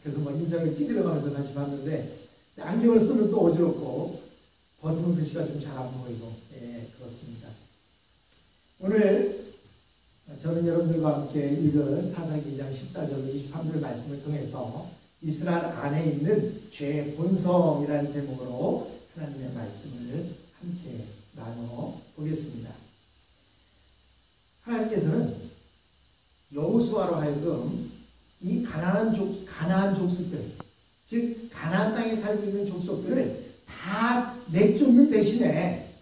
그래서 뭐 인상을 찌그려가면서 다시 봤는데 안경을 쓰면 또 어지럽고 벗으면 글씨가 좀 잘 안 보이고 그렇습니다. 오늘 저는 여러분들과 함께 읽은 사사기 2장 14절로 23절 말씀을 통해서 이스라엘 안에 있는 죄의 본성이라는 제목으로 하나님의 말씀을 함께 나눠보겠습니다. 하나님께서는 여호수아로 하여금 이 가나안 족속들, 즉 가나안 땅에 살고 있는 족속들을 다 내쫓는 대신에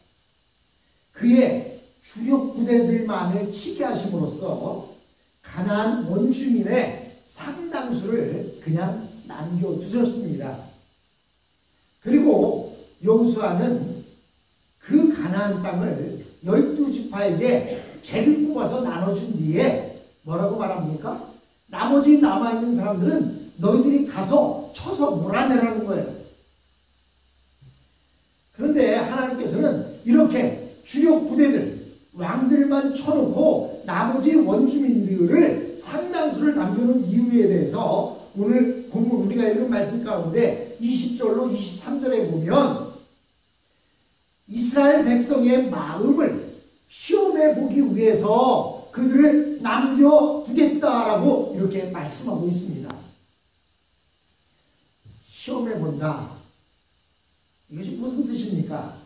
그의 주력 부대들만을 치게 하심으로써 가나안 원주민의 상당수를 그냥 남겨두셨습니다. 그리고 여호수아는 그 가나안 땅을 12지파에게 재를 뽑아서 나눠준 뒤에 뭐라고 말합니까? 나머지 남아있는 사람들은 너희들이 가서 쳐서 몰아내라는 거예요. 그런데 하나님께서는 이렇게 주력 부대들, 왕들만 쳐놓고 나머지 원주민들을 상당수를 남겨놓은 이유에 대해서 오늘 본문 우리가 읽은 말씀 가운데 20절로 23절에 보면 이스라엘 백성의 마음을 시험해 보기 위해서 그들을 남겨두겠다라고 이렇게 말씀하고 있습니다. 시험해 본다. 이것이 무슨 뜻입니까?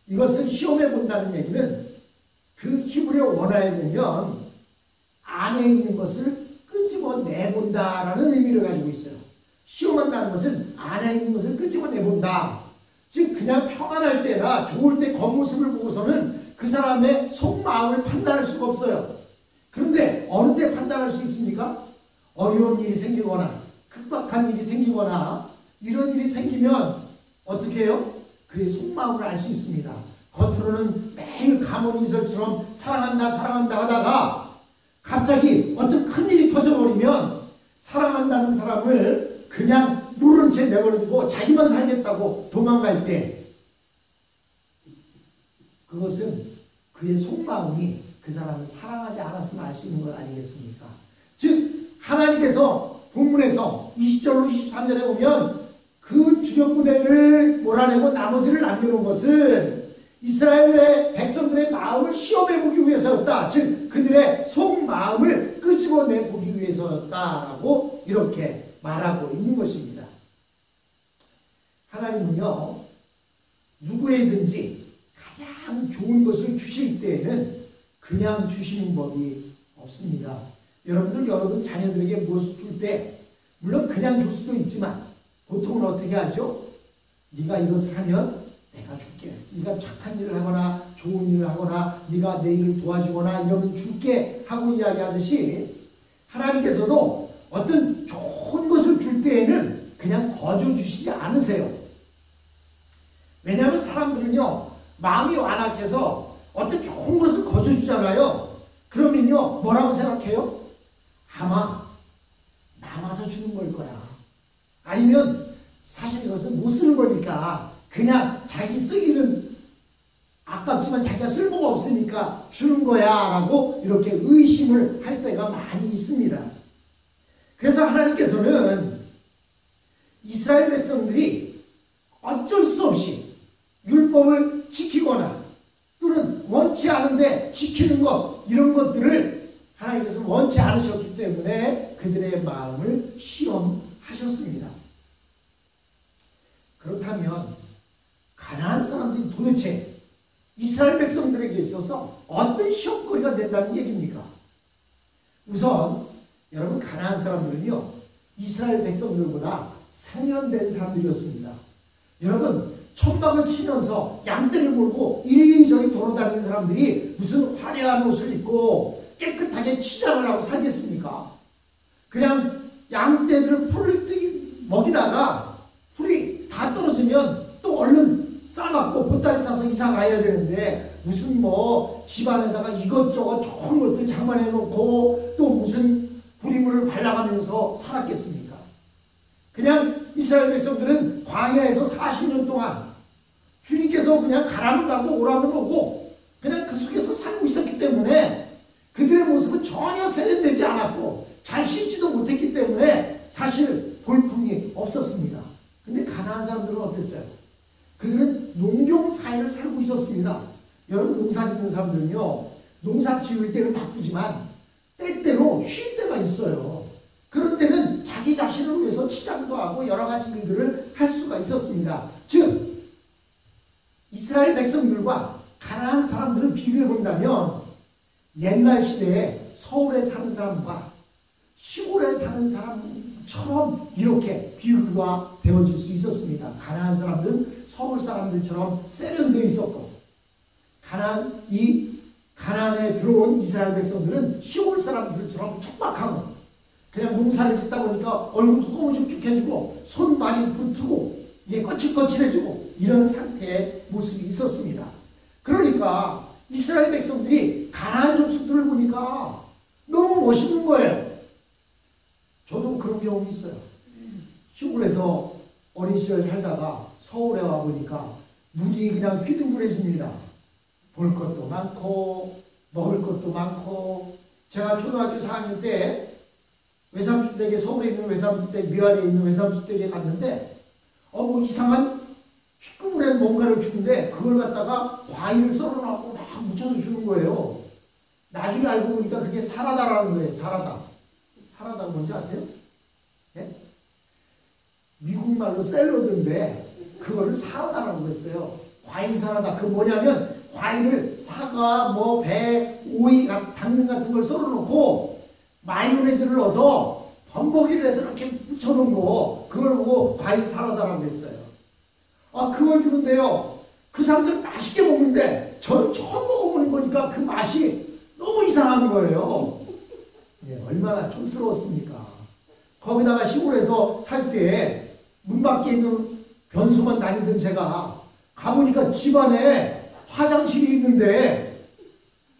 이것을 시험해 본다는 얘기는 그 히브리어 원어에 보면 안에 있는 것을 끄집어내본다라는 의미를 가지고 있어요. 시험한다는 것은 안에 있는 것을 끄집어내본다. 즉 그냥 평안할 때나 좋을 때 겉모습을 보고서는 그 사람의 속마음을 판단할 수가 없어요. 그런데 어느 때 판단할 수 있습니까? 어려운 일이 생기거나 급박한 일이 생기거나 이런 일이 생기면 어떻게 해요? 그의 속마음을 알 수 있습니다. 겉으로는 매일 가모니설처럼 사랑한다 사랑한다 하다가 갑자기 어떤 큰일이 터져버리면 사랑한다는 사람을 그냥 모른 채 내버려두고 자기만 살겠다고 도망갈 때 그것은 그의 속마음이 그 사람을 사랑하지 않았으면 알 수 있는 것 아니겠습니까? 즉 하나님께서 본문에서 20절로 23절에 보면 그 주력부대를 몰아내고 나머지를 남겨놓은 것은 이스라엘의 백성들의 마음을 시험해보기 위해서였다. 즉 그들의 속마음을 끄집어내보기 위해서였다라고 이렇게 말하고 있는 것입니다. 하나님은요 누구에든지 가장 좋은 것을 주실 때에는 그냥 주시는 법이 없습니다. 여러분 자녀들에게 무엇을 줄 때 물론 그냥 줄 수도 있지만 보통은 어떻게 하죠? 네가 이것을 하면 내가 줄게. 네가 착한 일을 하거나 좋은 일을 하거나 네가 내 일을 도와주거나 이러면 줄게 하고 이야기하듯이 하나님께서도 어떤 좋은 것을 줄 때에는 그냥 거저 주시지 않으세요. 왜냐하면 사람들은요 마음이 완악해서 어떤 좋은 것을 거저 주잖아요. 그러면요 뭐라고 생각해요? 아마 남아서 주는 걸 거야. 아니면 사실 이것은 못 쓰는 거니까 그냥 자기 쓰기는 아깝지만 자기가 쓸모가 없으니까 주는 거야 라고 이렇게 의심을 할 때가 많이 있습니다. 그래서 하나님께서는 이스라엘 백성들이 어쩔 수 없이 율법을 지키거나 또는 원치 않은데 지키는 것 이런 것들을 하나님께서 원치 않으셨기 때문에 그들의 마음을 시험하셨습니다. 그렇다면 가나안 사람들이 도대체 이스라엘 백성들에게 있어서 어떤 시험거리가 된다는 얘기입니까? 우선 여러분 가나안 사람들은요 이스라엘 백성들보다 세련된 사람들이었습니다. 여러분 천막을 치면서 양떼를 몰고 이리저리 돌아다니는 사람들이 무슨 화려한 옷을 입고 깨끗하게 치장을 하고 살겠습니까? 그냥 양떼들 풀을 먹이다가 풀이 다 떨어지면 또 얼른 싸갖고 보따리 싸서 이사 가야 되는데 무슨 뭐 집안에다가 이것저것 좋은 것들 장만해 놓고 또 무슨 구리물을 발라가면서 살았겠습니까? 그냥 이스라엘 백성들은 광야에서 40년 동안 주님께서 그냥 가라면 가고 오라면 오고 그냥 그 속에서 살고 있었기 때문에 그들의 모습은 전혀 세련되지 않았고 잘 씻지도 못했기 때문에 사실 있었습니다. 여러분 농사 짓는 사람들은요, 농사 지을 때는 바쁘지만 때때로 쉴 때가 있어요. 그런 때는 자기 자신을 위해서 치장도 하고 여러 가지 일들을 할 수가 있었습니다. 즉 이스라엘 백성들과 가나안 사람들을 비교해 본다면 옛날 시대에 서울에 사는 사람과 시골에 사는 사람처럼 이렇게 비교가 되어질 수 있었습니다. 가나안 사람들은 서울 사람들처럼 세련되어 있었고, 가나안에 들어온 이스라엘 백성들은 시골 사람들처럼 척박하고, 그냥 농사를 짓다 보니까 얼굴도 꼬무죽죽해지고 손 많이 붙고 거칠거칠해지고 이런 상태의 모습이 있었습니다. 그러니까 이스라엘 백성들이 가나안 족속들을 보니까 너무 멋있는 거예요. 저도 그런 경험이 있어요. 시골에서 어린 시절 살다가 서울에 와보니까 눈이 그냥 휘둥그레집니다. 볼 것도 많고 먹을 것도 많고. 제가 초등학교 4학년 때 외삼주택에, 서울에 있는 외삼주택, 미화리에 있는 외삼주택에 갔는데 뭐 이상한 휘둥그레 뭔가를 주는데 그걸 갖다가 과일을 썰어놓고 막 묻혀서 주는 거예요. 나중에 알고 보니까 그게 사라다라는 거예요. 사라다가 뭔지 아세요? 네? 미국 말로 샐러드인데 그거를 사라다라고 했어요. 과일 사라다. 그 뭐냐면 과일을 사과, 배, 오이, 당근 같은 걸 썰어놓고 마요네즈를 넣어서 범벅이를 해서 이렇게 묻혀놓은 거, 그걸 보고 과일 사라다라고 했어요. 그걸 주는데요, 그 사람들 맛있게 먹는데 저는 처음 먹어보는 거니까 그 맛이 너무 이상한 거예요. 얼마나 촌스러웠습니까? 거기다가 시골에서 살 때 문 밖에 있는 변소만 다니던 제가 가보니까 집안에 화장실이 있는데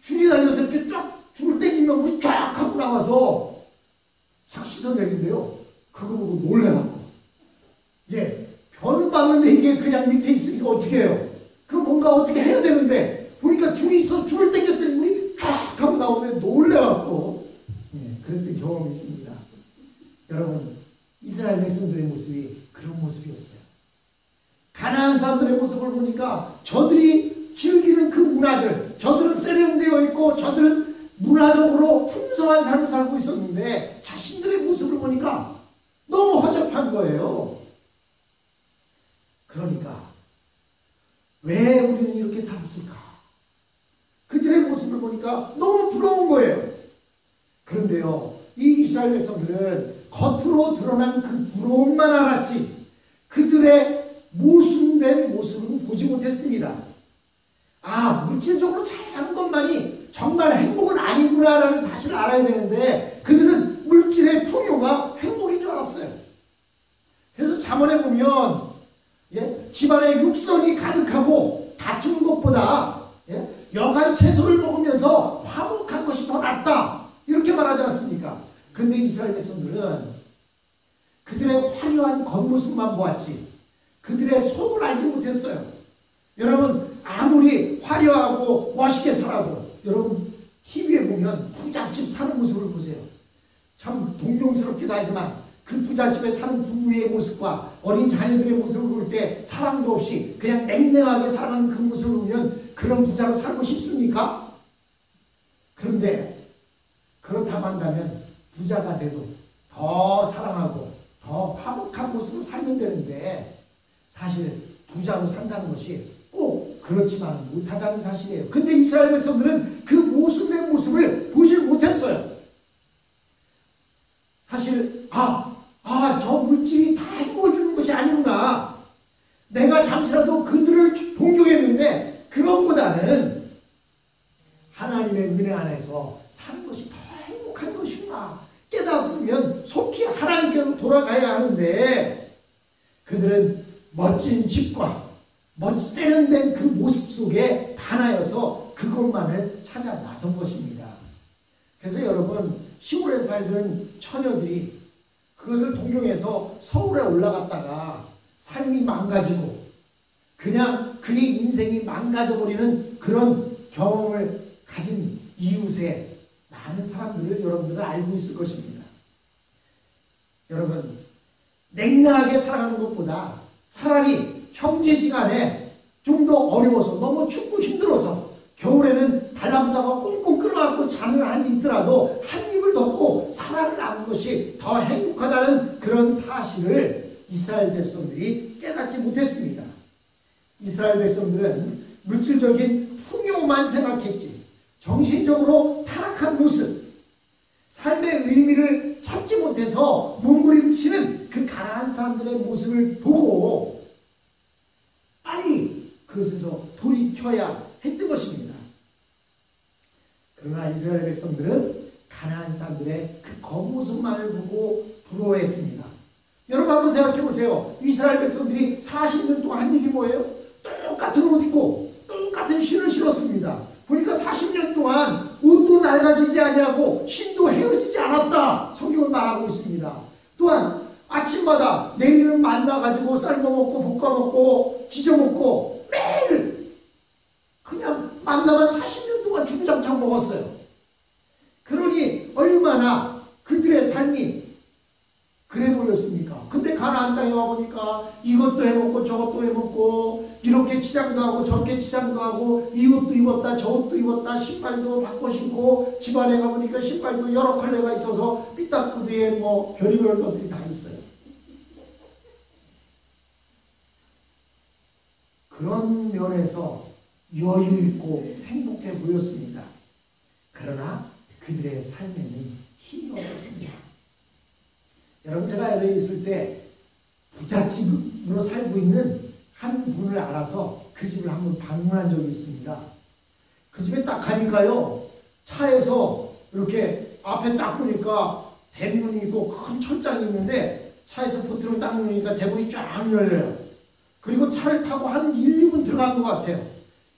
줄이 달려서 이렇게 쫙 줄을 땡기면 물이 쫙 하고 나와서 싹 씻어내린대요. 그거 보고 놀래갖고, 변은 봤는데 이게 그냥 밑에 있으니까 어떻게 해요? 그 뭔가 어떻게 해야 되는데 보니까 줄이 있어. 줄을 땡겼더니 물이 쫙 하고 나오는데 놀래갖고, 그랬던 경험이 있습니다. 여러분, 이스라엘 백성들의 모습이 그런 모습이었어요. 가나안 사람들의 모습을 보니까 저들이 즐기는 그 문화들, 저들은 세련되어 있고 저들은 문화적으로 풍성한 삶을 살고 있었는데 자신들의 모습을 보니까 너무 허접한 거예요. 그러니까 왜 우리는 이렇게 살았을까? 그들의 모습을 보니까 너무 부러운 거예요. 그런데요, 이 이스라엘 백성들은 겉으로 드러난 그 부러움만 알았지 그들의 모순된 모습은 보지 못했습니다. 물질적으로 잘 사는 것만이 정말 행복은 아니구나라는 사실을 알아야 되는데 그들은 물질의 풍요가 행복인 줄 알았어요. 그래서 잠언에 보면 집안에 육성이 가득하고 다투는 것보다 여간 채소를 먹으면서 화목한 것이 더 낫다, 이렇게 말하지 않습니까? 근데 이스라엘 백성들은 그들의 화려한 겉모습만 보았지 그들의 속을 알지 못했어요. 여러분, 아무리 화려하고 멋있게 살아도 여러분 TV에 보면 부잣집 사는 모습을 보세요. 참 동경스럽기도 하지만 그 부잣집에 사는 부부의 모습과 어린 자녀들의 모습을 볼 때 사랑도 없이 그냥 냉랭하게 살아가는 그 모습을 보면 그런 부자로 살고 싶습니까? 그런데 그렇다고 한다면 부자가 돼도 더 사랑하고 더 화목한 모습을 살면 되는데 사실 부자로 산다는 것이 꼭 그렇지만 못하다는 사실이에요. 근데 이스라엘 백성들은 그 모순된 모습을 보지 못했어요. 사실 저 물질이 다 행복을 주는 것이 아니구나. 내가 잠시라도 그들을 동경했는데 그것보다는 하나님의 은혜 안에서 사는 것이 더 행복한 것이구나 깨닫으면 속히 하나님께로 돌아가야 하는데 그들은 멋진 집과 세련된 그 모습 속에 반하여서 그것만을 찾아 나선 것입니다. 그래서 여러분, 시골에 살던 처녀들이 그것을 동경해서 서울에 올라갔다가 삶이 망가지고 그냥 그의 인생이 망가져버리는 그런 경험을 가진 이웃에 많은 사람들을 여러분들은 알고 있을 것입니다. 여러분, 냉랭하게 살아가는 것보다 차라리 형제지간에 좀 더 어려워서 너무 춥고 힘들어서 겨울에는 달라붙다가 꽁꽁 끌어안고 자는 한이 있더라도 한 입을 덮고 살아나는 것이 더 행복하다는 그런 사실을 이스라엘 백성들이 깨닫지 못했습니다. 이스라엘 백성들은 물질적인 풍요만 생각했지 정신적으로 타락한 모습, 삶의 의미를 찾지 못해서 몸부림치는 그 가난한 사람들의 모습을 보고 빨리 그것에서 돌이켜야 했던 것입니다. 그러나 이스라엘 백성들은 가난한 사람들의 그 겉모습만을 보고 부러워했습니다. 여러분 한번 생각해 보세요. 이스라엘 백성들이 40년 동안 한 일이 뭐예요? 똑같은 옷 입고 똑같은 신을 신었습니다. 보니까 40년 동안 옷도 낡아지지 아니하고 신도 헤어지지 않았다 성경은 말하고 있습니다. 또한 아침마다 내일은 만나가지고 삶아먹고 볶아먹고 지져먹고 매일 그냥 만나만 40년 동안 주구장창 먹었어요. 그러니 얼마나 그들의 삶이 그래 보였습니까? 근데 가나안 땅에 와보니까 이것도 해먹고 저것도 해먹고 이렇게 치장도 하고 저렇게 치장도 하고 이 옷도 입었다 저 옷도 입었다 신발도 바꿔 신고 집안에 가보니까 신발도 여러 컬러가 있어서 삐딱구두에 뭐 별의별 것들이 다 있어요. 그런 면에서 여유 있고 행복해 보였습니다. 그러나 그들의 삶에는 힘이 없었습니다. 여러분 제가 LA에 있을 때 부잣집으로 살고 있는 한 분을 알아서 그 집을 한번 방문한 적이 있습니다. 그 집에 딱 가니까요 차에서 이렇게 앞에 딱 보니까 대문이 있고 큰 철장이 있는데 차에서 버튼을 딱 누르니까 대문이 쫙 열려요. 그리고 차를 타고 한 1, 2분 들어간 것 같아요.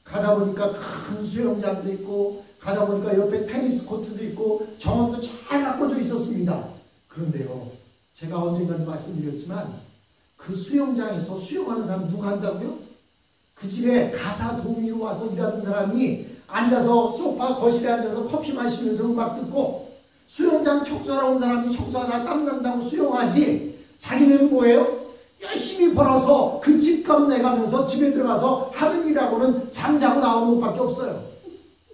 가다 보니까 큰 수영장도 있고 가다 보니까 옆에 테니스 코트도 있고 정원도 잘 가꿔져 있었습니다. 그런데요 제가 언젠가 말씀드렸지만 그 수영장에서 수영하는 사람 누가 한다고요? 그 집에 가사 도우미로 와서 일하던 사람이 앉아서 소파 거실에 앉아서 커피 마시면서 음악 듣고 수영장 청소하러 온 사람이 청소하다 땀난다고 수영하지 자기는 뭐예요? 열심히 벌어서 그 집값 내가면서 집에 들어가서 하는 일하고는 잠자고 나오는 것밖에 없어요.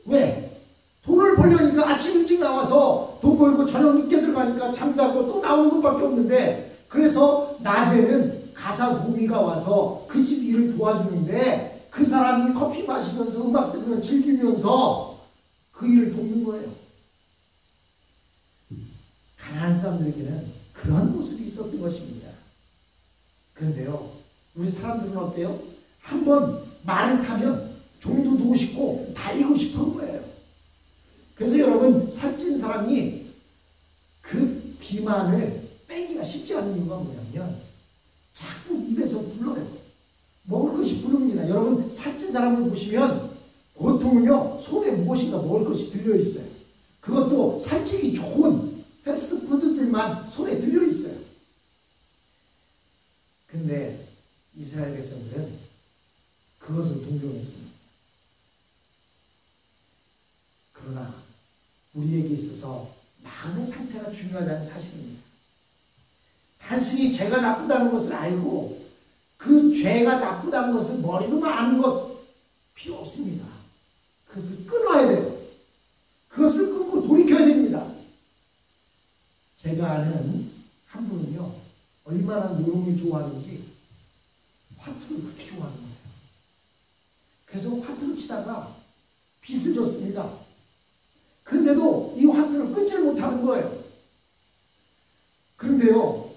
왜? 돈을 벌려니까 아침 일찍 나와서 돈 벌고 저녁 늦게 들어가니까 잠자고 또 나오는 것밖에 없는데 그래서 낮에는 가사 도우미가 와서 그 집 일을 도와주는데 그 사람이 커피 마시면서 음악 들으며 즐기면서 그 일을 돕는 거예요. 가난한 사람들에게는 그런 모습이 있었던 것입니다. 그런데요 우리 사람들은 어때요? 한번 말을 타면 종도 두고 싶고 달리고 싶은 거예요. 그래서 여러분 살찐 사람이 그 비만을 빼기가 쉽지 않은 이유가 뭐냐면 자꾸 입에서 불러요. 먹을 것이 부릅니다. 여러분 살찐 사람을 보시면 보통은요 손에 무엇인가 먹을 것이 들려있어요. 그것도 살찌기 좋은 패스트푸드들만 손에 들려있어요. 근데 이스라엘 백성들은 그것을 동경했습니다. 그러나 우리에게 있어서 마음의 상태가 중요하다는 사실입니다. 단순히 죄가 나쁘다는 것을 알고 그 죄가 나쁘다는 것을 머리로만 아는 것 필요 없습니다. 그것을 끊어야 돼요. 그것을 끊고 돌이켜야 됩니다. 제가 아는 한 분은요 얼마나 노름을 좋아하는지 화투를 그렇게 좋아하는 거예요. 그래서 화투를 치다가 빚을 졌습니다. 근데도 이 화투를 끊지를 못하는 거예요. 그런데요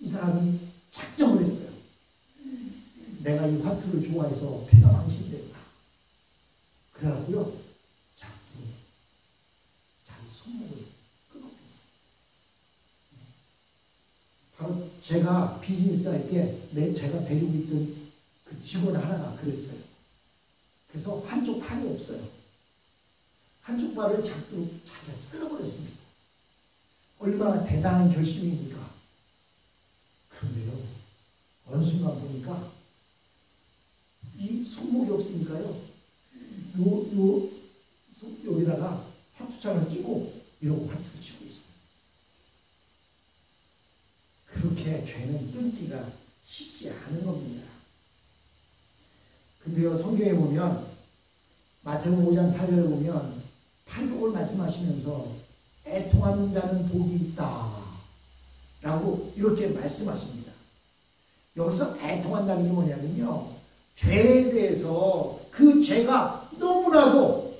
이 사람이 작정을 했어요. 내가 이 화투를 좋아해서 패가 망신됐다. 그래갖고요 자꾸 자기 손목을 끊어버렸어요. 바로 제가 비즈니스 할 때 제가 데리고 있던 그 직원 하나가 그랬어요. 그래서 한쪽 팔이 없어요. 한쪽 발을 자꾸 자기가 잘라버렸습니다. 얼마나 대단한 결심입니까? 그런데요 어느 순간 보니까 이 손목이 없으니까요 여기다가 화투장을 끼고 이러고 화투를 치고 있어요. 그렇게 죄는 끊기가 쉽지 않은 겁니다. 근데요, 성경에 보면 마태복음 5장 4절에 보면 팔복을 말씀하시면서 애통하는 자는 복이 있다 라고 이렇게 말씀하십니다. 여기서 애통한다는 게 뭐냐면요, 죄에 대해서 그 죄가 너무나도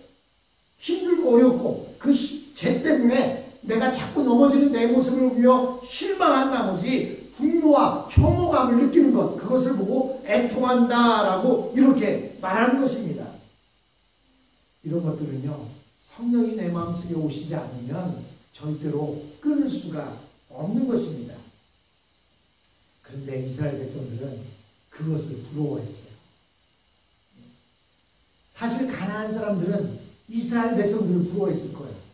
힘들고 어렵고 그 죄 때문에 내가 자꾸 넘어지는 내 모습을 보며 실망한 나머지 분노와 혐오감을 느끼는 것, 그것을 보고 애통한다라고 이렇게 말하는 것입니다. 이런 것들은요, 성령이 내 마음속에 오시지 않으면 절대로 끊을 수가 없는 것입니다. 그런데 이스라엘 백성들은 그것을 부러워했어요. 사실 가나안 사람들은 이스라엘 백성들을 부러워했을 거예요.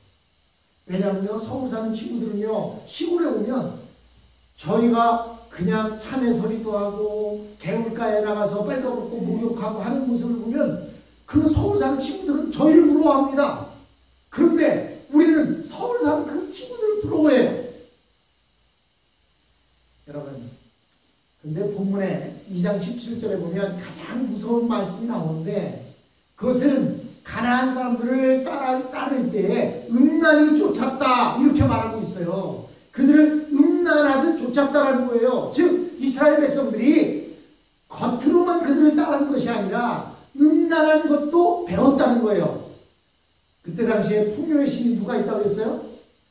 왜냐하면요, 서울 사는 친구들은요, 시골에 오면 저희가 그냥 참외 서리도 하고 개울가에 나가서 빨가벗고 목욕하고 하는 모습을 보면 그 서울 사는 친구들은 저희를 부러워합니다. 그런데 우리는 서울 사는 그 친구들을 부러워해요. 여러분, 근데 본문에 2장 17절에 보면 가장 무서운 말씀이 나오는데, 그것은 가나안 사람들을 따를 때에 음란이 쫓았다 이렇게 말하고 있어요. 그들을 음란하듯 쫓았다라는 거예요. 즉 이스라엘 백성들이 겉으로만 그들을 따르는 것이 아니라 음란한 것도 배웠다는 거예요. 그때 당시에 풍요의 신이 누가 있다고 했어요?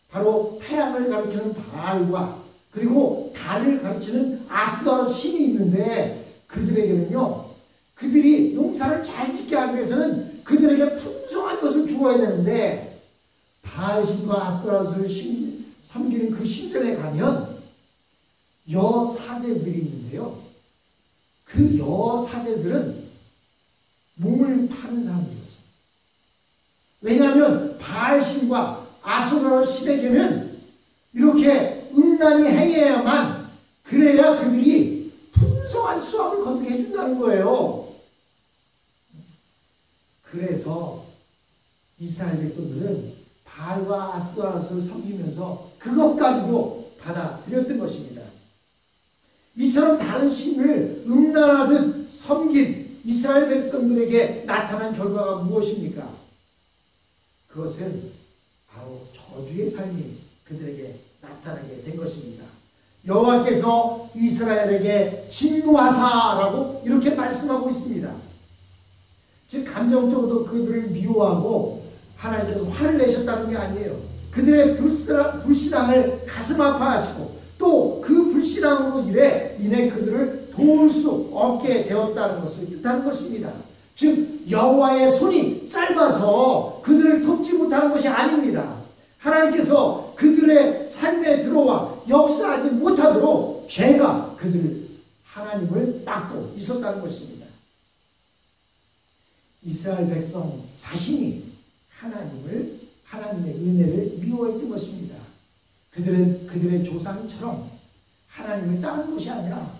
바로 태양을 가리키는 바알과 그리고 달을 가르치는 아스다로 신이 있는데, 그들에게는요, 그들이 농사를 잘 짓게 하기 위해서는 그들에게 풍성한 것을 주어야 되는데, 바알신과 아스타롯을 섬기는 그 신전에 가면 여사제들이 있는데요, 그 여사제들은 몸을 파는 사람들이었어요. 왜냐하면 바알신과 아스타롯 신에게는 이렇게 음란히 행해야만, 그래야 그들이 풍성한 수확을 거두게 해준다는 거예요. 그래서 이스라엘 백성들은 바알과 아스타롯을 섬기면서 그것까지도 받아들였던 것입니다. 이처럼 다른 신을 음란하듯 섬긴 이스라엘 백성들에게 나타난 결과가 무엇입니까? 그것은 바로 저주의 삶이 그들에게 나타나게 된 것입니다. 여호와께서 이스라엘에게 진노하사라고 이렇게 말씀하고 있습니다. 즉 감정적으로 그들을 미워하고 하나님께서 화를 내셨다는 게 아니에요. 그들의 불신앙을 가슴 아파하시고 또 그 불신앙으로 인해 그들을 도울 수 없게 되었다는 것을 뜻하는 것입니다. 즉 여호와의 손이 짧아서 그들을 돕지 못하는 것이 아닙니다. 하나님께서 그들의 삶에 들어와 역사하지 못하도록 죄가 하나님을 막고 있었다는 것입니다. 이스라엘 백성 자신이 하나님의 은혜를 미워했던 것입니다. 그들은 그들의 조상처럼 하나님을 따른 것이 아니라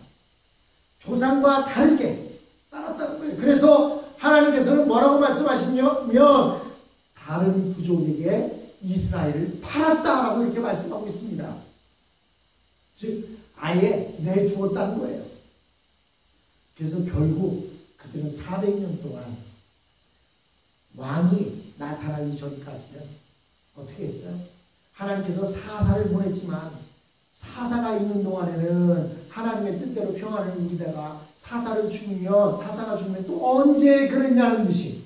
조상과 다르게 따랐다는 거예요. 그래서 하나님께서는 뭐라고 말씀하시냐면 다른 부족에게 이스라엘을 팔았다라고 이렇게 말씀하고 있습니다. 즉 아예 내주었다는 거예요. 그래서 결국 그들은 400년 동안 왕이 나타나기 전까지는 어떻게 했어요? 하나님께서 사사를 보냈지만 사사가 있는 동안에는 하나님의 뜻대로 평안을 누리다가 사사가 죽으면 또 언제 그랬냐는 듯이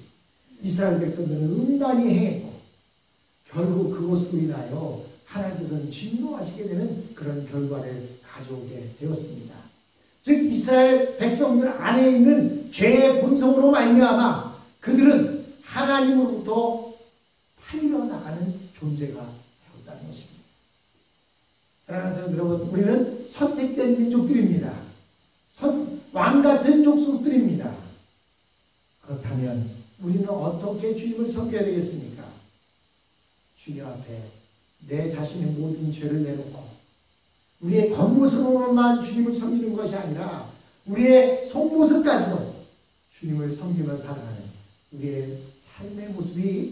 이스라엘 백성들은 음란히 행했고 결국 그것으로 인하여 하나님께서는 진노하시게 되는 그런 결과를 가져오게 되었습니다. 즉 이스라엘 백성들 안에 있는 죄의 본성으로 말미암아 그들은 하나님으로부터 팔려나가는 존재가 되었다는 것입니다. 사랑하는 사람 여러분, 우리는 선택된 민족들입니다. 왕같은 족속들입니다. 그렇다면 우리는 어떻게 주님을 섬겨야 되겠습니까? 주님 앞에 내 자신의 모든 죄를 내놓고 우리의 겉모습으로만 주님을 섬기는 것이 아니라 우리의 속모습까지도 주님을 섬기며 살아가는 우리의 삶의 모습이